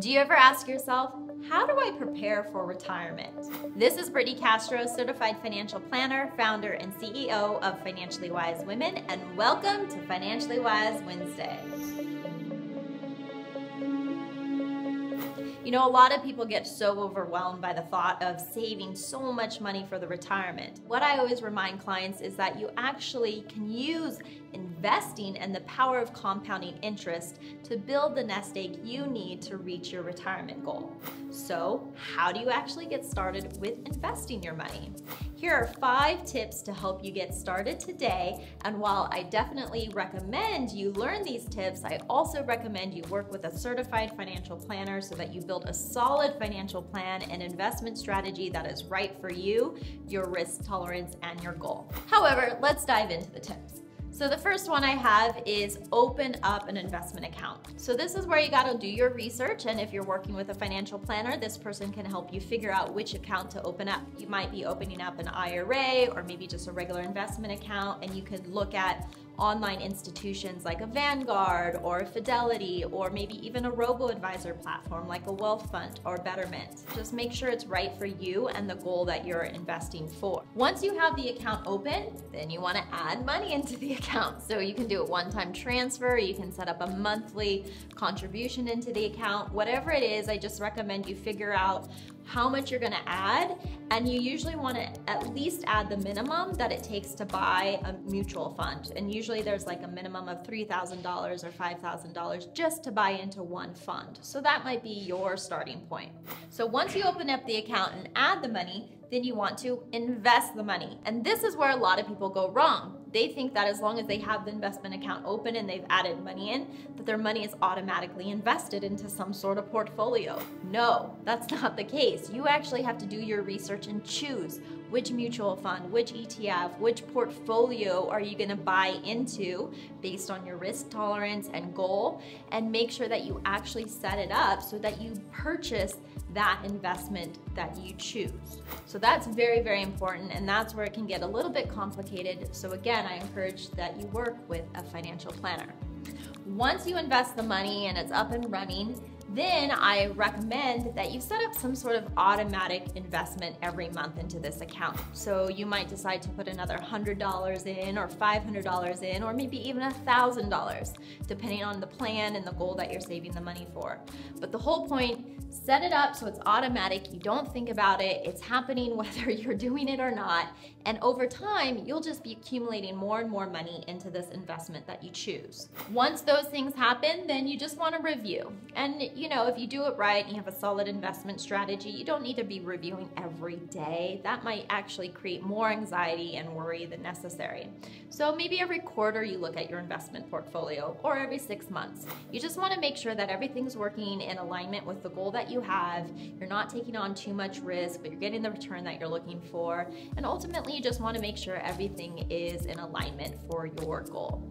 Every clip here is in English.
Do you ever ask yourself, how do I prepare for retirement? This is Brittney Castro, certified financial planner, founder, and CEO of Financially Wise Women, and welcome to Financially Wise Wednesday. You know, a lot of people get so overwhelmed by the thought of saving so much money for the retirement. What I always remind clients is that you actually can use investing and the power of compounding interest to build the nest egg you need to reach your retirement goal. So, how do you actually get started with investing your money? Here are 5 tips to help you get started today, and while I definitely recommend you learn these tips, I also recommend you work with a certified financial planner so that you build a solid financial plan and investment strategy that is right for you, your risk tolerance, and your goal. However, let's dive into the tips. So the first one I have is open up an investment account. So this is where you gotta do your research, and if you're working with a financial planner, this person can help you figure out which account to open up. You might be opening up an IRA or maybe just a regular investment account, and you could look at online institutions like a Vanguard or a Fidelity, or maybe even a robo-advisor platform like a Wealth Fund or Betterment. Just make sure it's right for you and the goal that you're investing for. Once you have the account open, then you want to add money into the account. So you can do a one-time transfer, you can set up a monthly contribution into the account, whatever it is. I just recommend you figure out how much you're gonna add, and you usually wanna at least add the minimum that it takes to buy a mutual fund. And usually there's like a minimum of $3,000 or $5,000 just to buy into one fund. So that might be your starting point. So once you open up the account and add the money, then you want to invest the money. And this is where a lot of people go wrong. They think that as long as they have the investment account open and they've added money in, that their money is automatically invested into some sort of portfolio. No, that's not the case. You actually have to do your research and choose which mutual fund, which ETF, which portfolio are you gonna buy into based on your risk tolerance and goal, and make sure that you actually set it up so that you purchase that investment that you choose. So that's very, very important, and that's where it can get a little bit complicated. So again, I encourage that you work with a financial planner. Once you invest the money and it's up and running, then I recommend that you set up some sort of automatic investment every month into this account. So you might decide to put another $100 in, or $500 in, or maybe even $1,000, depending on the plan and the goal that you're saving the money for. But the whole point, set it up so it's automatic, you don't think about it, it's happening whether you're doing it or not, and over time, you'll just be accumulating more and more money into this investment that you choose. Once those things happen, then you just want to review. And you know, if you do it right and you have a solid investment strategy, you don't need to be reviewing every day. That might actually create more anxiety and worry than necessary. So maybe every quarter you look at your investment portfolio, or every 6 months. You just want to make sure that everything's working in alignment with the goal that you have. You're not taking on too much risk, but you're getting the return that you're looking for. And ultimately, you just want to make sure everything is in alignment for your goal.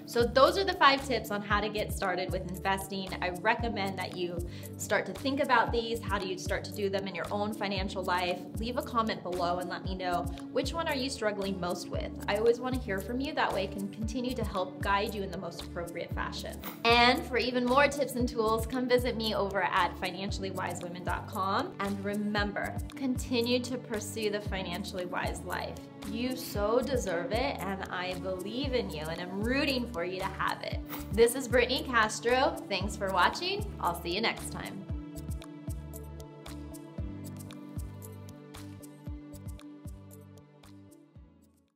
So those are the 5 tips on how to get started with investing. I recommend that you start to think about these. How do you start to do them in your own financial life? Leave a comment below and let me know, which one are you struggling most with? I always want to hear from you. That way I can continue to help guide you in the most appropriate fashion. And for even more tips and tools, come visit me over at financiallywisewomen.com. And remember, continue to pursue the financially wise life. You so deserve it, and I believe in you, and I'm rooting for you to have it. This is Brittney Castro. Thanks for watching. I'll see you next time.